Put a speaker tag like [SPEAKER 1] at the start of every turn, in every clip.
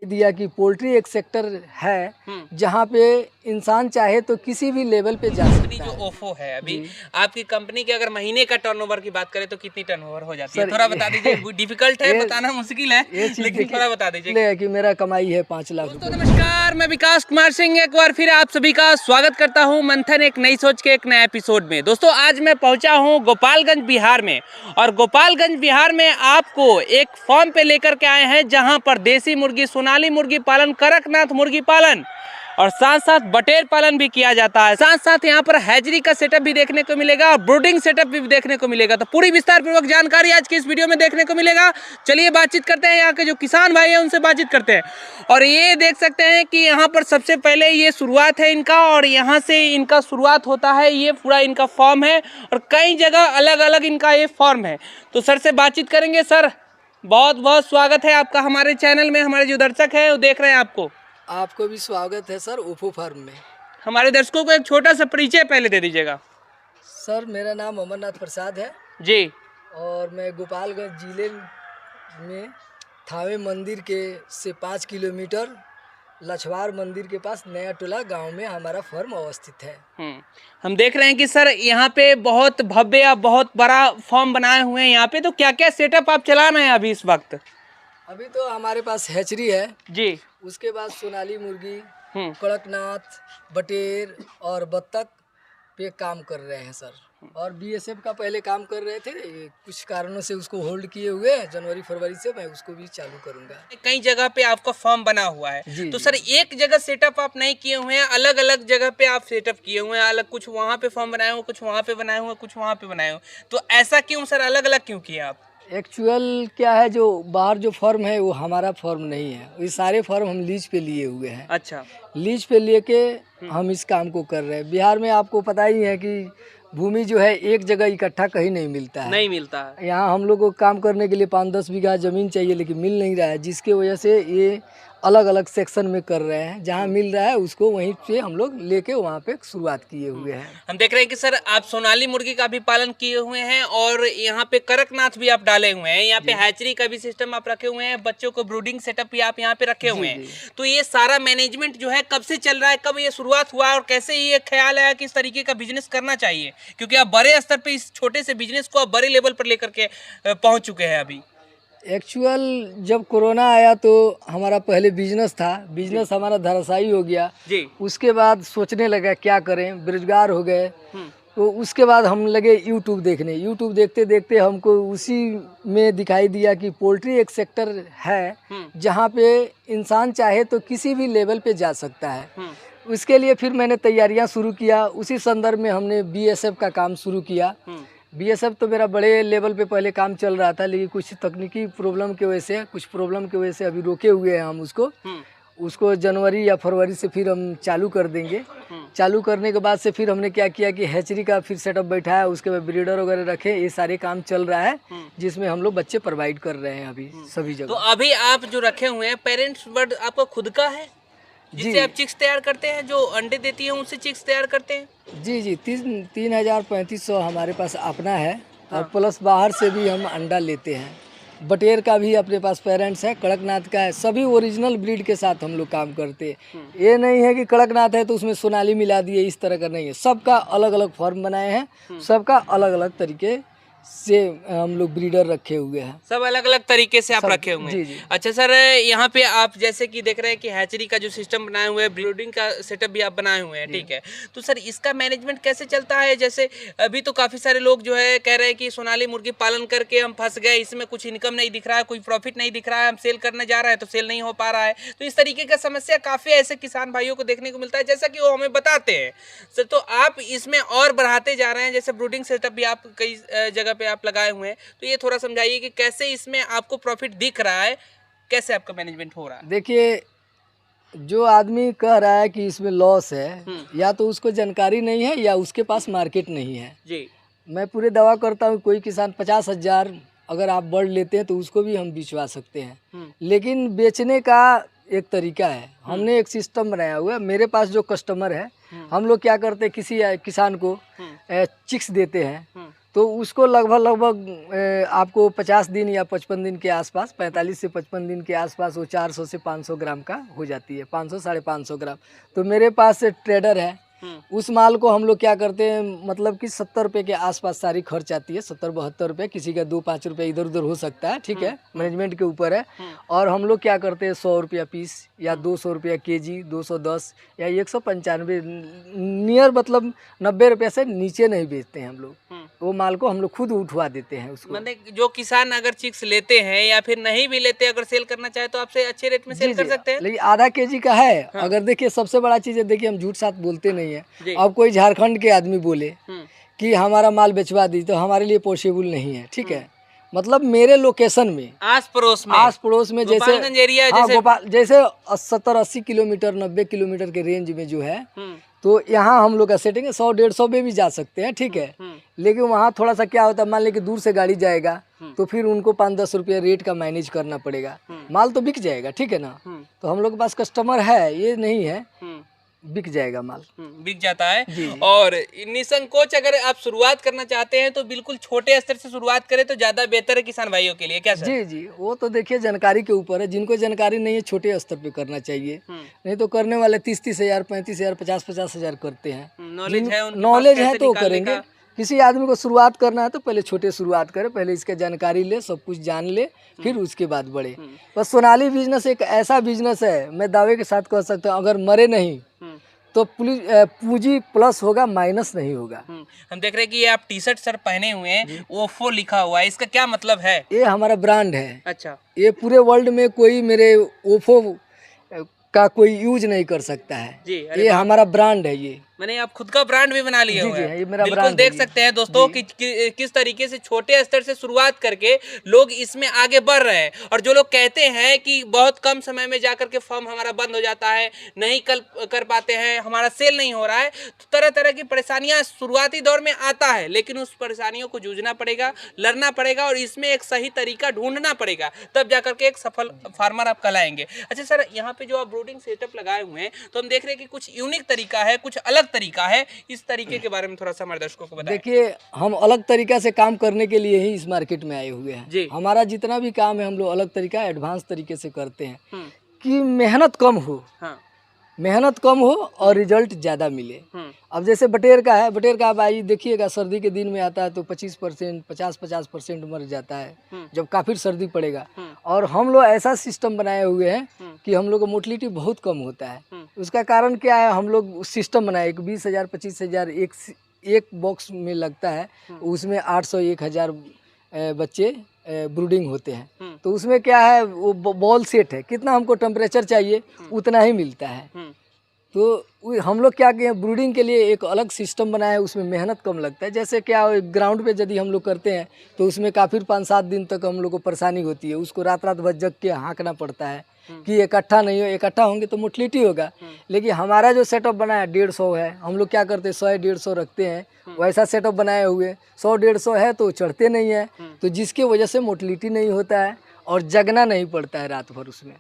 [SPEAKER 1] दिया कि पोल्ट्री एक सेक्टर है जहाँ पे इंसान चाहे तो किसी भी लेवल पे जा सकता है।
[SPEAKER 2] जो ओफो है अभी आपकी कंपनी के अगर महीने का टर्नओवर की बात करें तो कितनी टर्नओवर हो जाती है? थोड़ा बता दीजिए। डिफिकल्ट है, बताना मुश्किल है, लेकिन थोड़ा बता दीजिए।
[SPEAKER 1] कि मेरा कमाई है 5 लाख
[SPEAKER 2] रुपए। नमस्कार, मैं विकास कुमार सिंह एक बार फिर आप सभी का स्वागत करता हूं मंथन एक नई सोच के एक नए एपिसोड में। दोस्तों आज मैं पहुंचा हूं गोपालगंज बिहार में, और गोपालगंज बिहार में आपको एक फार्म पे लेकर के आए हैं जहां पर देसी मुर्गी, सोनाली मुर्गी पालन, कड़कनाथ मुर्गी पालन और साथ साथ बटेर पालन भी किया जाता है। साथ साथ यहाँ पर हैचरी का सेटअप भी देखने को मिलेगा और ब्रूडिंग सेटअप भी देखने को मिलेगा। तो पूरी विस्तार पूर्वक जानकारी आज की इस वीडियो में देखने को मिलेगा। चलिए बातचीत करते हैं, यहाँ के जो किसान भाई हैं उनसे बातचीत करते हैं। और ये देख सकते हैं कि यहाँ पर सबसे पहले ये शुरुआत है इनका, और यहाँ से इनका शुरुआत होता है। ये पूरा इनका फॉर्म है और कई जगह अलग अलग इनका ये फॉर्म है। तो सर से बातचीत करेंगे। सर बहुत बहुत स्वागत है आपका हमारे चैनल में। हमारे जो दर्शक हैं वो देख रहे हैं
[SPEAKER 1] आपको भी स्वागत है सर ओफो फार्म में।
[SPEAKER 2] हमारे दर्शकों को एक छोटा सा परिचय पहले दे दीजिएगा।
[SPEAKER 1] सर मेरा नाम अमरनाथ प्रसाद है
[SPEAKER 2] जी,
[SPEAKER 1] और मैं गोपालगंज जिले में थावे मंदिर के से 5 किलोमीटर लछवार मंदिर के पास नया टोला गांव में हमारा फर्म अवस्थित है।
[SPEAKER 2] हम देख रहे हैं कि सर यहाँ पे बहुत भव्य या बहुत बड़ा फॉर्म बनाए हुए हैं यहाँ पे। तो क्या क्या सेटअप आप चला रहे हैं अभी इस वक्त?
[SPEAKER 1] अभी तो हमारे पास हैचरी है
[SPEAKER 2] जी,
[SPEAKER 1] उसके बाद सोनाली मुर्गी, कड़कनाथ, बटेर और बत्तख पे काम कर रहे हैं सर। और बीएसएफ का पहले काम कर रहे थे, कुछ कारणों से उसको होल्ड किए हुए हैं। जनवरी फरवरी से मैं उसको भी चालू करूंगा।
[SPEAKER 2] कई जगह पे आपका फॉर्म बना हुआ है तो सर एक जगह सेटअप आप नहीं किए हुए हैं, अलग अलग जगह पे आप सेटअप किए हुए हैं। अलग कुछ वहाँ पे फॉर्म बनाए हुए, कुछ वहाँ पे बनाए हुए, कुछ वहाँ पे बनाए हुए। तो ऐसा क्यों सर, अलग अलग क्यों किए आप?
[SPEAKER 1] एक्चुअल क्या है, जो बाहर जो फॉर्म है वो हमारा फॉर्म नहीं है। ये सारे फॉर्म हम लीज पे लिए हुए हैं।
[SPEAKER 2] अच्छा,
[SPEAKER 1] लीज पे लेके हम इस काम को कर रहे हैं। बिहार में आपको पता ही है कि भूमि जो है एक जगह इकट्ठा कहीं नहीं मिलता है।
[SPEAKER 2] नहीं मिलता है।
[SPEAKER 1] यहाँ हम लोग को काम करने के लिए 5-10 बीघा ज़मीन चाहिए, लेकिन मिल नहीं रहा है, जिसके वजह से ये अलग अलग सेक्शन में कर रहे हैं। जहाँ मिल रहा है उसको वहीं से हम लोग लेके वहाँ पे शुरुआत किए हुए हैं।
[SPEAKER 2] हम देख रहे हैं कि सर आप सोनाली मुर्गी का भी पालन किए हुए हैं और यहाँ पे कड़कनाथ भी आप डाले हुए हैं। यहाँ पे हैचरी का भी सिस्टम आप रखे हुए हैं, बच्चों को ब्रूडिंग सेटअप भी आप यहाँ पे रखे हुए हैं। तो ये सारा मैनेजमेंट जो है कब से चल रहा है, कब ये शुरुआत हुआ और कैसे ये ख्याल आया कि इस तरीके का बिजनेस करना चाहिए? क्योंकि आप बड़े स्तर पे इस छोटे से बिजनेस को आप बड़े लेवल पर लेकर के पहुंच चुके हैं अभी।
[SPEAKER 1] एक्चुअल जब कोरोना आया तो हमारा पहले बिजनेस था, बिजनेस हमारा धराशायी हो गया जी। उसके बाद सोचने लगा क्या करें, बेरोजगार हो गए। तो उसके बाद हम लगे यूट्यूब देखने। यूट्यूब देखते देखते हमको उसी में दिखाई दिया कि पोल्ट्री एक सेक्टर है जहाँ पे इंसान चाहे तो किसी भी लेवल पे जा सकता है। उसके लिए फिर मैंने तैयारियां शुरू किया। उसी संदर्भ में हमने बीएसएफ का काम शुरू किया। बीएसएफ तो मेरा बड़े लेवल पे पहले काम चल रहा था, लेकिन कुछ तकनीकी प्रॉब्लम की वजह से अभी रोके हुए हैं हम उसको जनवरी या फरवरी से फिर हम चालू कर देंगे। चालू करने के बाद से फिर हमने क्या किया कि हैचरी का फिर सेटअप बैठाया, उसके बाद ब्रीडर वगैरह रखे। ये सारे काम चल रहा है जिसमें हम लोग बच्चे प्रोवाइड कर रहे हैं अभी सभी जगह।
[SPEAKER 2] तो अभी आप जो रखे हुए हैं पेरेंट्स बर्ड आपका खुद का है जिससे आप चिक्स तैयार करते हैं, जो अंडे देती है उनसे चिक्स तैयार करते हैं?
[SPEAKER 1] जी 3,3500 हमारे पास अपना है। और प्लस बाहर से भी हम अंडा लेते हैं। बटेर का भी अपने पास पेरेंट्स है, कड़कनाथ का है। सभी ओरिजिनल ब्रीड के साथ हम लोग काम करते हैं। ये नहीं है कि कड़कनाथ है तो उसमें सोनाली मिला दिए, इस तरह का नहीं है। सबका अलग अलग फॉर्म बनाए हैं, सबका अलग अलग तरीके से हम लोग ब्रीडर रखे हुए हैं।
[SPEAKER 2] सब अलग अलग तरीके से आप रखे हुए हैं। जी। अच्छा सर, यहाँ पे आप जैसे कि देख रहे हैं कि हैचरी का जो सिस्टम बनाए हुए हैं, ब्रीडिंग का सेटअप भी आप बनाए हुए हैं, ठीक है। तो सर इसका मैनेजमेंट कैसे चलता है? जैसे अभी तो काफ़ी सारे लोग जो है कह रहे हैं कि सोनाली मुर्गी पालन करके हम फंस गए, इसमें कुछ इनकम नहीं दिख रहा है, कोई प्रॉफिट नहीं दिख रहा है, हम सेल करने जा रहे हैं तो सेल नहीं हो पा रहा है। तो इस तरीके का समस्या काफ़ी ऐसे किसान भाइयों को देखने को मिलता है, जैसा कि वो हमें बताते हैं। सर तो आप इसमें और बढ़ाते जा रहे हैं, जैसे ब्रूडिंग सेटअप भी आप कई जगह पे आप लगाए हुए हैं। तो ये थोड़ा समझाइए कि कैसे इसमें आपको प्रॉफिट दिख रहा है, कैसे आपका मैनेजमेंट हो रहा है?
[SPEAKER 1] देखिए, जो आदमी कह रहा है कि इसमें लॉस है, या तो उसको जानकारी नहीं है या उसके पास मार्केट नहीं है जी। मैं पूरे दावा करता हूँ कोई किसान 50,000 अगर आप बर्ड लेते हैं तो उसको भी हम बिचवा सकते हैं। लेकिन बेचने का एक तरीका है, हमने एक सिस्टम बनाया हुआ है। मेरे पास जो कस्टमर है, हम लोग क्या करते हैं, किसी किसान को चिक्स देते हैं, तो उसको लगभग आपको 50 दिन या 55 दिन के आसपास, 45 से 55 दिन के आसपास वो 400 से 500 ग्राम का हो जाती है, 500 550 ग्राम। तो मेरे पास ट्रेडर है, उस माल को हम लोग क्या करते हैं, मतलब कि 70 रुपये के आसपास सारी खर्च आती है, 70-72 रुपये, किसी का 2-5 रुपये इधर उधर हो सकता है, ठीक है, मैनेजमेंट के ऊपर है। और हम लोग क्या करते हैं 100 रुपया पीस या 200 रुपया केजी, 210 या 195 नियर, मतलब 90 रुपये से नीचे नहीं बेचते हैं हम लोग। वो माल को हम लोग खुद उठवा देते हैं उसको।
[SPEAKER 2] मतलब जो किसान अगर चिक्स लेते हैं या फिर नहीं भी लेते, अगर सेल करना चाहे तो आपसे अच्छे रेट में सेल कर सकते हैं।
[SPEAKER 1] लेकिन आधा केजी का है। हाँ। अगर देखिए सबसे बड़ा चीज़ है, देखिए हम झूठ साथ बोलते नहीं है। अब कोई झारखंड के आदमी बोले कि हमारा माल बेचवा दी, तो हमारे लिए पॉसिबल नहीं है, ठीक है। मतलब मेरे लोकेशन में आस पड़ोस में जैसे
[SPEAKER 2] एरिया,
[SPEAKER 1] हाँ, गोपाल जैसे 70-80 किलोमीटर 90 किलोमीटर के रेंज में जो है, तो यहाँ हम लोग का सेटिंग है 100-150 में भी जा सकते हैं, ठीक है। लेकिन वहाँ थोड़ा सा क्या होता है, मान लें कि दूर से गाड़ी जाएगा तो फिर उनको 5-10 रुपये रेट का मैनेज करना पड़ेगा। माल तो बिक जाएगा, ठीक है ना। तो हम लोग के पास कस्टमर है, ये नहीं है, बिक जाएगा माल,
[SPEAKER 2] बिक जाता है। और निसंकोच अगर आप शुरुआत करना चाहते हैं तो बिल्कुल छोटे स्तर से शुरुआत करें तो ज्यादा बेहतर है किसान भाइयों के लिए, क्या सर?
[SPEAKER 1] जी, वो तो देखिए जानकारी के ऊपर है। जिनको जानकारी नहीं है छोटे स्तर पे करना चाहिए, नहीं तो करने वाले 30-30 हज़ार, 35 हज़ार, 50-50 हज़ार करते हैं। नॉलेज है तो करेंगे। किसी आदमी को शुरुआत करना है तो पहले छोटे शुरुआत करे, पहले इसका जानकारी ले, सब कुछ जान ले, फिर उसके बाद बढ़े। बस सोनाली बिजनेस एक ऐसा बिजनेस है, मैं दावे के साथ कह सकता हूँ, अगर मरे नहीं तो पूंजी प्लस होगा, माइनस नहीं होगा।
[SPEAKER 2] हम देख रहे हैं कि ये आप टी शर्ट सर पहने हुए हैं, ओफो लिखा हुआ है, इसका क्या मतलब है?
[SPEAKER 1] ये हमारा ब्रांड है।
[SPEAKER 2] अच्छा।
[SPEAKER 1] ये पूरे वर्ल्ड में कोई मेरे ओफो का कोई यूज नहीं कर सकता है जी। ये हमारा ब्रांड है। ये
[SPEAKER 2] मैंने आप खुद का ब्रांड भी बना लिया हुआ है।
[SPEAKER 1] ये मेरा
[SPEAKER 2] बिल्कुल देख सकते हैं दोस्तों कि किस तरीके से छोटे स्तर से शुरुआत करके लोग इसमें आगे बढ़ रहे हैं। और जो लोग कहते हैं कि बहुत कम समय में जाकर के फर्म हमारा बंद हो जाता है, नहीं कर पाते हैं, हमारा सेल नहीं हो रहा है, तो तरह तरह की परेशानियां शुरुआती दौर में आता है, लेकिन उस परेशानियों को जूझना पड़ेगा, लड़ना पड़ेगा और इसमें एक सही तरीका ढूंढना पड़ेगा, तब जाकर के एक सफल फार्मर आप कहलाएंगे। अच्छा सर, यहाँ पे जो आप ब्रूडिंग सेटअप लगाए हुए हैं तो हम देख रहे हैं कि कुछ यूनिक तरीका है, कुछ अलग तरीका है, इस तरीके के बारे में थोड़ा सा हमारे दर्शकों को बताएं।
[SPEAKER 1] देखिए, हम अलग तरीका से काम करने के लिए ही इस मार्केट में आए हुए हैं जी। हमारा जितना भी काम है हम लोग अलग तरीका, एडवांस तरीके से करते हैं कि मेहनत कम हो। हाँ। मेहनत कम हो और रिजल्ट ज़्यादा मिले। अब जैसे बटेर का है, बटेर का आप आइए देखिएगा, सर्दी के दिन में आता है तो 25%, 50-50% मर जाता है जब काफ़ी सर्दी पड़ेगा। और हम लोग ऐसा सिस्टम बनाए हुए हैं कि हम लोग का मोटिलिटी बहुत कम होता है। उसका कारण क्या है, हम लोग सिस्टम बनाए, 20,000 25,000 एक बॉक्स में लगता है, उसमें 800-1,000 बच्चे ब्रूडिंग होते हैं। तो उसमें क्या है, वो बॉल सेट है, कितना हमको टेम्परेचर चाहिए उतना ही मिलता है। तो हम लोग क्या किए, ब्रूडिंग के लिए एक अलग सिस्टम बनाया है, उसमें मेहनत कम लगता है। जैसे क्या ग्राउंड पे यदि हम लोग करते हैं तो उसमें काफ़ी 5-7 दिन तक हम लोग को परेशानी होती है, उसको रात भर जग के हाँकना पड़ता है कि इकट्ठा नहीं हो, इकट्ठा होंगे तो मोटिलिटी होगा। लेकिन हमारा जो सेटअप बना है 150 है, हम लोग क्या करते हैं 100-150 रखते हैं, वैसा सेटअप बनाए हुए। 100-150 है तो चढ़ते नहीं है, तो जिसके वजह से मोटिलिटी नहीं होता है और जगना नहीं पड़ता है रात भर उसमें।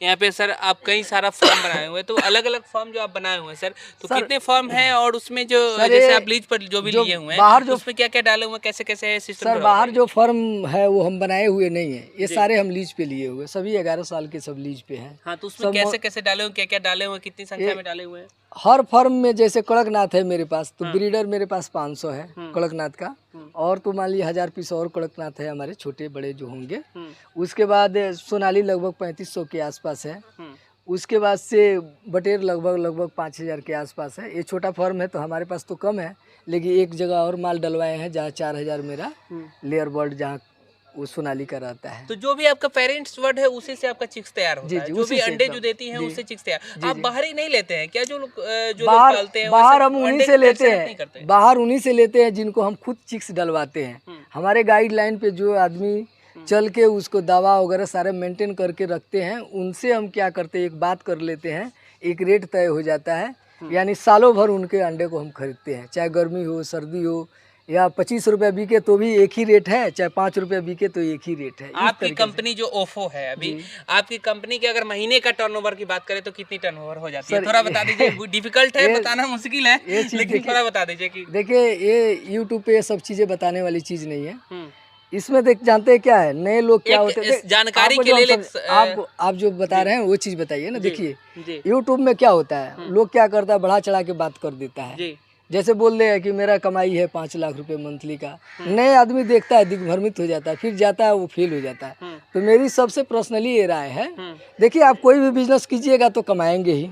[SPEAKER 2] यहाँ पे सर आप कई सारा फॉर्म बनाए हुए हैं, तो अलग अलग फॉर्म जो आप बनाए हुए हैं सर, तो कितने फॉर्म हैं और उसमें जो जैसे आप लीज पर जो भी लिए हुए हैं बाहर जो उसमें क्या क्या डाले हुए हैं, कैसे कैसे है सिस्टम?
[SPEAKER 1] सर बाहर जो फॉर्म है वो हम बनाए हुए नहीं है, ये सारे हम लीज पे लिए हुए, सभी 11 साल के सब लीज पे हैं।
[SPEAKER 2] हाँ, तो उसमें कैसे कैसे डाले हुए, क्या क्या डाले हुए, कितनी संख्या में डाले हुए हैं?
[SPEAKER 1] हर फर्म में जैसे कड़कनाथ है मेरे पास, तो ब्रीडर मेरे पास 500 है कड़कनाथ का, और तो मान लीजिए 1000 पीस और कड़कनाथ है हमारे छोटे बड़े जो होंगे। उसके बाद सोनाली लगभग 3500 के आसपास है। उसके बाद से बटेर लगभग 5000 के आसपास है। ये छोटा फर्म है तो हमारे पास तो कम है, लेकिन एक जगह और माल डलवाए हैं जहाँ 4000 मेरा लेयर बर्ड जहाँ वो सोनाली का रहता है।
[SPEAKER 2] तो जो भी आपका पेरेंट्स वर्ड है उसी से आपका चिक्स तैयार होता है, जो भी अंडे जो देती हैं उससे चिक्स तैयार। आप बाहर ही नहीं लेते हैं क्या? जो लोग पालते हैं
[SPEAKER 1] बाहर हम उन्हीं से लेते हैं, बाहर उन्हीं से लेते हैं जिनको हम खुद चिक्स डलवाते हैं। हमारे गाइडलाइन पे जो आदमी चल के उसको दवा वगैरह सारे मेंटेन करके रखते हैं, उनसे हम क्या करते हैं, एक बात कर लेते हैं, एक रेट तय हो जाता है, यानी सालों भर उनके अंडे को हम खरीदते हैं, चाहे गर्मी हो सर्दी हो या 25 रुपये बिके तो भी एक ही रेट है, चाहे 5 रुपये बिके तो एक ही रेट है। इस
[SPEAKER 2] आपकी
[SPEAKER 1] तरीके से।
[SPEAKER 2] कंपनी जो ओफो है अभी,
[SPEAKER 1] जी।
[SPEAKER 2] आपकी कंपनी के अगर महीने का टर्नओवर की बात करें तो कितनी टर्नओवर हो जाती है?
[SPEAKER 1] सर,
[SPEAKER 2] थोड़ा बता दीजिए। डिफिकल्ट है,
[SPEAKER 1] ये-
[SPEAKER 2] बताना मुश्किल है,
[SPEAKER 1] ये चीज़
[SPEAKER 2] लेकिन
[SPEAKER 1] देखिए-
[SPEAKER 2] थोड़ा बता दीजिए कि
[SPEAKER 1] देखिए ये यूट्यूब पे ये सब चीज़ें बताने वाली चीज़ नहीं है।
[SPEAKER 2] हम्म,
[SPEAKER 1] इसमें देख जानते हैं क्या है, नए लोग क्या
[SPEAKER 2] एक
[SPEAKER 1] होते हैं
[SPEAKER 2] इस जानकारी
[SPEAKER 1] आपको
[SPEAKER 2] के
[SPEAKER 1] जो हम
[SPEAKER 2] लिए
[SPEAKER 1] सब- आप जो बता रहे हैं वो चीज़ बताइए ना।
[SPEAKER 2] जी,
[SPEAKER 1] देखिए
[SPEAKER 2] जी
[SPEAKER 1] यूट्यूब में क्या होता है, लोग क्या करता है, बढ़ा चढ़ा के बात कर देता है।
[SPEAKER 2] जी
[SPEAKER 1] जैसे बोल रहे हैं कि मेरा कमाई है 5 लाख रुपए मंथली का, नए आदमी देखता है, दिग्भ्रमित हो जाता है, फिर जाता है वो फेल हो जाता है। तो मेरी सबसे पर्सनली ये राय है, देखिए आप कोई भी बिजनेस कीजिएगा तो कमाएंगे ही।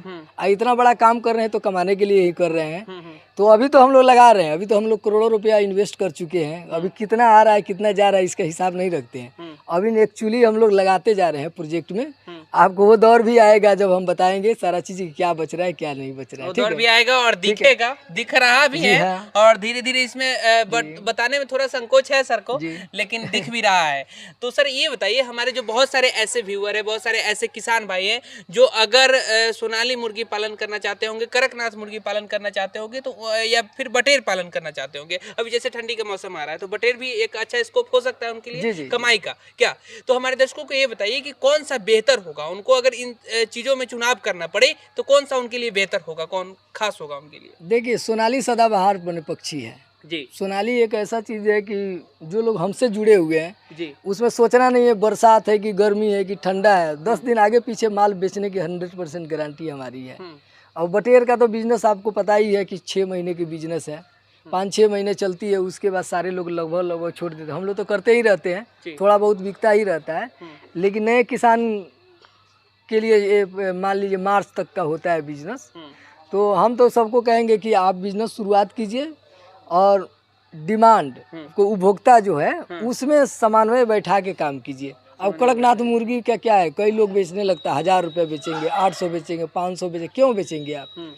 [SPEAKER 1] इतना बड़ा काम कर रहे हैं तो कमाने के लिए ही कर रहे हैं। तो अभी तो हम लोग लगा रहे हैं, अभी तो हम लोग करोड़ों रुपया इन्वेस्ट कर चुके हैं। अभी कितना आ रहा है कितना जा रहा है इसका हिसाब नहीं रखते हैं। अभी एक्चुअली हम लोग लगाते जा रहे हैं प्रोजेक्ट में। आपको वो दौर भी आएगा जब हम बताएंगे सारा चीज़ क्या बच रहा है क्या नहीं बच रहा है।
[SPEAKER 2] वो
[SPEAKER 1] ठीक
[SPEAKER 2] दौर
[SPEAKER 1] है?
[SPEAKER 2] भी आएगा और दिखेगा, दिख रहा भी
[SPEAKER 1] जी
[SPEAKER 2] है।
[SPEAKER 1] हाँ।
[SPEAKER 2] और धीरे धीरे इसमें बताने में थोड़ा संकोच है सर को,
[SPEAKER 1] जी।
[SPEAKER 2] लेकिन दिख भी रहा है। तो सर ये बताइए, हमारे जो बहुत सारे ऐसे व्यूअर है, बहुत सारे ऐसे किसान भाई हैं जो अगर सोनाली मुर्गी पालन करना चाहते होंगे, कड़कनाथ मुर्गी पालन करना चाहते होंगे, तो या फिर बटेर पालन करना चाहते होंगे, अभी जैसे ठंडी का मौसम आ रहा है तो बटेर भी एक अच्छा स्कोप हो सकता है उनके लिए
[SPEAKER 1] जी, जी,
[SPEAKER 2] कमाई का। क्या तो हमारे दर्शकों को ये बताइए कि कौन सा बेहतर होगा, उनको अगर इन चीजों में चुनाव करना पड़े तो कौन सा उनके लिए बेहतर होगा, कौन खास होगा उनके लिए?
[SPEAKER 1] देखिए सोनाली सदाबहार बने पक्षी है।
[SPEAKER 2] जी
[SPEAKER 1] सोनाली एक ऐसा चीज़ है कि जो लोग हमसे जुड़े हुए हैं
[SPEAKER 2] जी
[SPEAKER 1] उसमें सोचना नहीं है बरसात है कि गर्मी है कि ठंडा है, 10 दिन आगे पीछे माल बेचने की 100% गारंटी हमारी है। और बटेर का तो बिजनेस आपको पता ही है कि 6 महीने की बिजनेस है, 5-6 महीने चलती है, उसके बाद सारे लोग लगभग छोड़ देते हैं। हम लोग तो करते ही रहते हैं, थोड़ा बहुत बिकता ही रहता है। लेकिन नए किसान के लिए ये मान लीजिए मार्च तक का होता है बिजनेस। तो हम तो सबको कहेंगे कि आप बिजनेस शुरुआत कीजिए और डिमांड को उपभोक्ता जो है उसमें समन्वय बैठा के काम कीजिए। अब कड़कनाथ मुर्गी का क्या है, कई लोग बेचने लगता है 1000 रुपये बेचेंगे, 800 बेचेंगे, 500 बेचेंगे, क्यों बेचेंगे आप?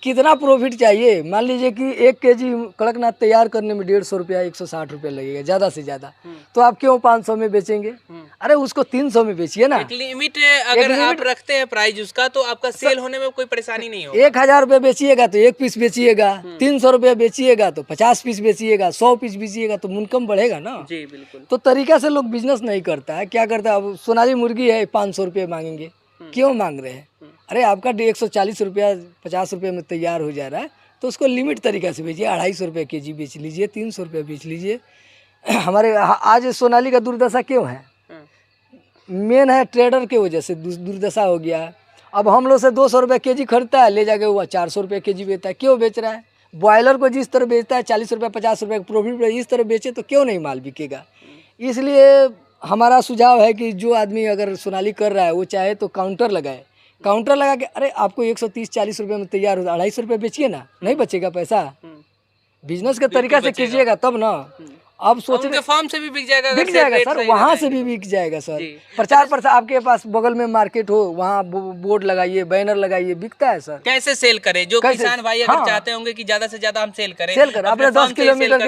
[SPEAKER 1] कितना प्रॉफिट चाहिए? मान लीजिए कि 1 केजी कड़कनाथ तैयार करने में 150 रुपया 160 रुपये लगेगा ज़्यादा से ज़्यादा, तो आप क्यों 500 में बेचेंगे? अरे उसको 300 में बेचिए ना।
[SPEAKER 2] एक लिमिट अगर आप रखते हैं प्राइस उसका, तो आपका सेल होने में कोई परेशानी नहीं होगी।
[SPEAKER 1] 1000 रुपये बेचिएगा तो 1 पीस बेचिएगा, 300 रुपये बेचिएगा तो 50 पीस बेचिएगा, 100 पीस बेचिएगा तो मुनकम बढ़ेगा ना।
[SPEAKER 2] जी बिल्कुल।
[SPEAKER 1] तो तरीका से लोग बिजनेस नहीं करता है। क्या करता है, अब सोनाली मुर्गी है 500 रुपये मांगेंगे, क्यों मांग रहे हैं? अरे आपका 140 रुपया 50 रुपये में तैयार हो जा रहा है तो उसको लिमिट तरीका से बेचिए। 250 रुपये केजी बेच लीजिए, 300 रुपये बेच लीजिए। हमारे आज सोनाली का दुर्दशा क्यों है? मेन है ट्रेडर की वजह से दुर्दशा हो गया है। अब हम लोग से 200 रुपये केजी खरीदता है, ले जाके वो 400 रुपये केजी बेचता है। क्यों बेच रहा है? बॉयलर को जिस तरह बेचता है 40 रुपये 50 रुपये प्रॉफिट, इस तरह बेचे तो क्यों नहीं माल बिकेगा? इसलिए हमारा सुझाव है कि जो आदमी अगर सोनाली कर रहा है वो चाहे तो काउंटर लगाए। काउंटर लगा के अरे आपको 130-40 रुपये में तैयार हो, 250 रुपये बेचिए ना, नहीं बचेगा पैसा। बिजनेस के तरीका से कीजिएगा तब ना। अब सोच
[SPEAKER 2] उनके फार्म से भी बिक जाएगा,
[SPEAKER 1] बिक जाएगा सर, वहाँ से भी बिक जाएगा सर। प्रचार प्रसार आपके पास बगल में मार्केट हो, वहाँ बोर्ड लगाइए, बैनर लगाइए, बिकता है सर।
[SPEAKER 2] कैसे सेल करें? जो किसान भाई अगर चाहते होंगे कि ज्यादा से ज्यादा हम सेल करें,
[SPEAKER 1] अपने 10 किलोमीटर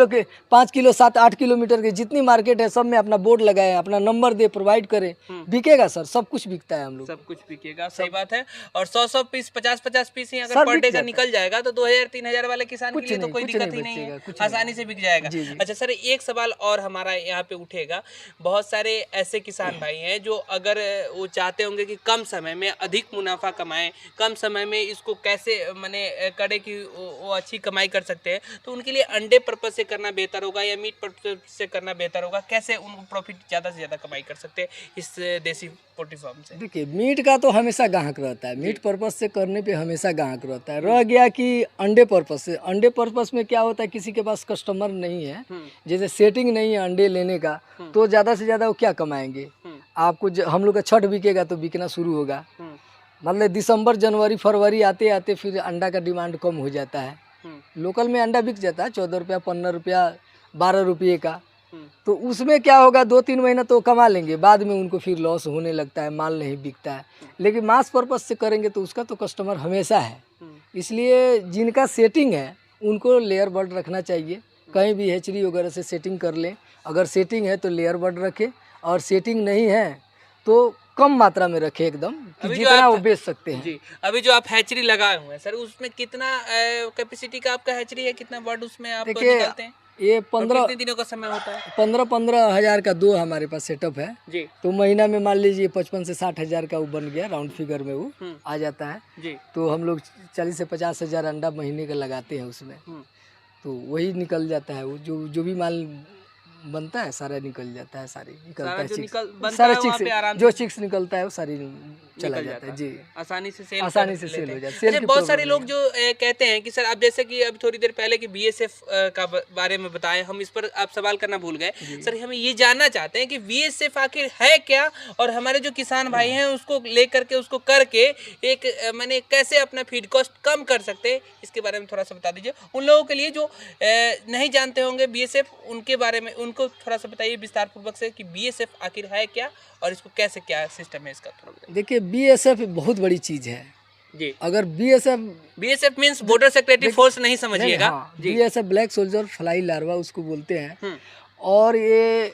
[SPEAKER 1] के 5 किलो 7-8 किलोमीटर के जितनी मार्केट है सब में अपना बोर्ड लगाए, अपना नंबर दे, प्रोवाइड करें, बिकेगा सर। सब कुछ बिकता है हम लोग,
[SPEAKER 2] सब कुछ बिकेगा। सही बात है। और 100 पीस 50 पीस ही अगर पर डे का निकल जाएगा तो 2000-3000 वाले किसान के लिए तो कोई दिक्कत ही नहीं है, आसानी से बिक जाएगा। अच्छा सर, एक सवाल और हमारा यहाँ पे उठेगा। बहुत सारे ऐसे किसान भाई हैं जो अगर वो चाहते होंगे कि कम समय में अधिक मुनाफा कमाएं, कम समय में इसको कैसे माने करे कि वो अच्छी कमाई कर सकते हैं, तो उनके लिए अंडे पर्पज से करना बेहतर होगा या मीट पर्पज से करना बेहतर होगा? कैसे उनको प्रॉफिट ज़्यादा से ज़्यादा कमाई कर सकते हैं इस देसी पोल्ट्री फार्म से?
[SPEAKER 1] देखिए मीट का तो हमेशा ग्राहक रहता है, मीट पर्पज से करने पे हमेशा ग्राहक रहता है। रह गया कि अंडे पर्पज से, अंडे पर्पज में क्या होता है, किसी के पास कस्टमर नहीं है, जैसे सेटिंग नहीं है अंडे लेने का, तो ज़्यादा से ज़्यादा वो क्या कमाएंगे? आपको हम लोग का छठ बिकेगा तो बिकना शुरू होगा, मतलब दिसंबर जनवरी फरवरी आते आते फिर अंडा का डिमांड कम हो जाता है। लोकल में अंडा बिक जाता है 14 रुपया 15 रुपया 12 रुपये का, तो उसमें क्या होगा 2-3 महीना तो कमा लेंगे, बाद में उनको फिर लॉस होने लगता है, माल नहीं बिकता है। लेकिन मास पर्पज से करेंगे तो उसका तो कस्टमर हमेशा है। इसलिए जिनका सेटिंग है उनको लेयर बर्ड रखना चाहिए, कहीं भी हैचरी वगैरह से सेटिंग कर लें। अगर सेटिंग है तो लेयर बर्ड रखें, और सेटिंग नहीं है तो कम मात्रा में रखें एकदम कि
[SPEAKER 2] अभी जो
[SPEAKER 1] जितना
[SPEAKER 2] आप-
[SPEAKER 1] वो बेच सकते हैं।
[SPEAKER 2] जी, अभी जो आप हैचरी लगाए हुए हैं सर, उसमें कितना कैपेसिटी का आपका हैचरी है, कितना बर्ड उसमें आप
[SPEAKER 1] देखिए,
[SPEAKER 2] निकालते हैं?
[SPEAKER 1] ये
[SPEAKER 2] और
[SPEAKER 1] 15
[SPEAKER 2] कितने दिनों का समय होता है?
[SPEAKER 1] 15 हज़ार का 2 हमारे पास सेटअप है।
[SPEAKER 2] जी।
[SPEAKER 1] तो महीना में मान लीजिए 55 से 60 हज़ार का वो बन गया, राउंड फिगर में वो आ जाता है।
[SPEAKER 2] जी।
[SPEAKER 1] तो हम लोग 40 से 50 हज़ार अंडा महीने का लगाते हैं उसमें। तो वही निकल जाता है, वो जो भी माल बनता है सारा निकल जाता है, सारी निकलता
[SPEAKER 2] सारा
[SPEAKER 1] है
[SPEAKER 2] जो
[SPEAKER 1] चिक्स,
[SPEAKER 2] बनता
[SPEAKER 1] सारा
[SPEAKER 2] है वहाँ
[SPEAKER 1] चिक्स
[SPEAKER 2] पे आराम
[SPEAKER 1] जो
[SPEAKER 2] से
[SPEAKER 1] चिक्स निकलता है वो सारी चला
[SPEAKER 2] निकल
[SPEAKER 1] जाता है जी।
[SPEAKER 2] आसानी से सेल
[SPEAKER 1] आसानी
[SPEAKER 2] कर
[SPEAKER 1] से
[SPEAKER 2] लेते
[SPEAKER 1] सेल
[SPEAKER 2] हैं।
[SPEAKER 1] हो जाता है। सेल
[SPEAKER 2] अच्छा,
[SPEAKER 1] की
[SPEAKER 2] बहुत सारे
[SPEAKER 1] प्रॉब्लम
[SPEAKER 2] लोग
[SPEAKER 1] नहीं
[SPEAKER 2] जो कहते हैं कि सर आप जैसे कि अभी थोड़ी देर पहले कि बीएसएफ का बारे में बताएं, हम इस पर आप सवाल करना भूल गए। सर हम ये जानना चाहते हैं कि बीएसएफ आखिर है क्या, और हमारे जो किसान भाई हैं उसको लेकर के उसको करके एक मैंने कैसे अपना फीड कॉस्ट कम कर सकते हैं, इसके बारे में थोड़ा सा बता दीजिए उन लोगों के लिए जो नहीं जानते होंगे बीएसएफ, उनके बारे में उनको थोड़ा सा बताइए विस्तार पूर्वक से कि बीएसएफ आखिर है क्या और इसको कैसे क्या सिस्टम है इसका, थोड़ा बताइए।
[SPEAKER 1] देखिए, बीएसएफ बहुत बड़ी चीज़ है।
[SPEAKER 2] जी।
[SPEAKER 1] अगर BSF
[SPEAKER 2] BSF means border security force नहीं समझिएगा।
[SPEAKER 1] हाँ,
[SPEAKER 2] जी।
[SPEAKER 1] BSF black soldier fly larva उसको बोलते हैं।
[SPEAKER 2] हम्म,
[SPEAKER 1] और ये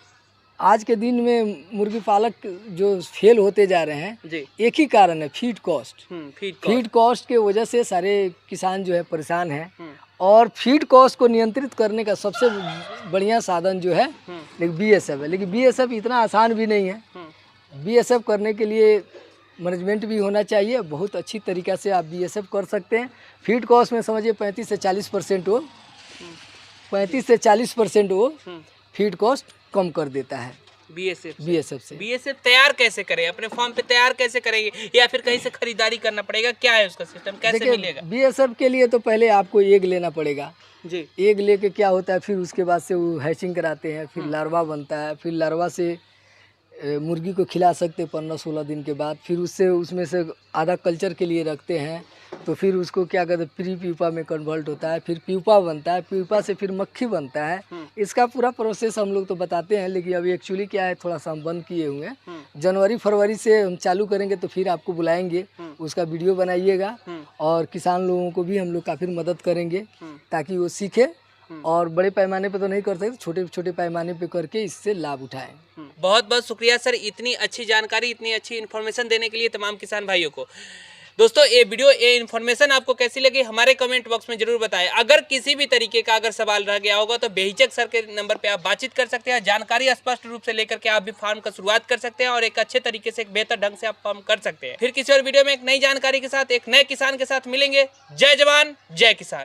[SPEAKER 1] आज के दिन में मुर्गी पालक जो फेल होते जा रहे हैं,
[SPEAKER 2] जी।
[SPEAKER 1] एक ही कारण है, feed cost.
[SPEAKER 2] Feed
[SPEAKER 1] feed cost के वजह से सारे किसान जो है परेशान हैं।
[SPEAKER 2] हम्म,
[SPEAKER 1] और फीड कॉस्ट को नियंत्रित करने का सबसे बढ़िया साधन जो है लेकिन बीएसएफ है। लेकिन बीएसएफ इतना आसान भी नहीं है। बीएसएफ करने के लिए मैनेजमेंट भी होना चाहिए। बहुत अच्छी तरीक़ा से आप बीएसएफ कर सकते हैं। फीड कॉस्ट में समझिए 35 से 40% वो 35 से 40% वो फीड कॉस्ट कम कर देता है बीएसएफ से।
[SPEAKER 2] बीएसएफ तैयार कैसे करें, अपने फार्म पे तैयार कैसे करेंगे, या फिर कहीं से खरीदारी करना पड़ेगा, क्या है उसका सिस्टम, कैसे मिलेगा?
[SPEAKER 1] बीएसएफ के लिए तो पहले आपको एग लेना पड़ेगा
[SPEAKER 2] जी।
[SPEAKER 1] एग लेके क्या होता है, फिर उसके बाद से वो हैचिंग कराते हैं, फिर लार्वा बनता है, फिर लार्वा से मुर्गी को खिला सकते हैं 15-16 दिन के बाद। फिर उससे उसमें से आधा कल्चर के लिए रखते हैं, तो फिर उसको क्या कहते हैं प्री प्यूपा में कन्वर्ट होता है, फिर प्यूपा बनता है, प्यूपा से फिर मक्खी बनता है। इसका पूरा प्रोसेस हम लोग तो बताते हैं, लेकिन अभी एक्चुअली क्या है थोड़ा सा हम बंद किए हुए हैं। जनवरी फरवरी से हम चालू करेंगे तो फिर आपको बुलाएंगे, उसका वीडियो बनाइएगा और किसान लोगों को भी हम लोग काफ़ी मदद करेंगे ताकि वो सीखे और बड़े पैमाने पे तो नहीं कर सकते, छोटे छोटे पैमाने पे करके इससे लाभ उठाएं।
[SPEAKER 2] बहुत बहुत शुक्रिया सर, इतनी अच्छी जानकारी, इतनी अच्छी इन्फॉर्मेशन देने के लिए तमाम किसान भाइयों को। दोस्तों ये वीडियो, ये इन्फॉर्मेशन आपको कैसी लगी हमारे कमेंट बॉक्स में जरूर बताएं। अगर किसी भी तरीके का अगर सवाल रह गया होगा तो बेहिचक सर के नंबर पे आप बातचीत कर सकते हैं, जानकारी स्पष्ट रूप से लेकर के आप भी फार्म का शुरुआत कर सकते हैं और एक अच्छे तरीके से एक बेहतर ढंग से आप फार्म कर सकते हैं। फिर किसी और वीडियो में एक नई जानकारी के साथ, एक नए किसान के साथ मिलेंगे। जय जवान जय किसान।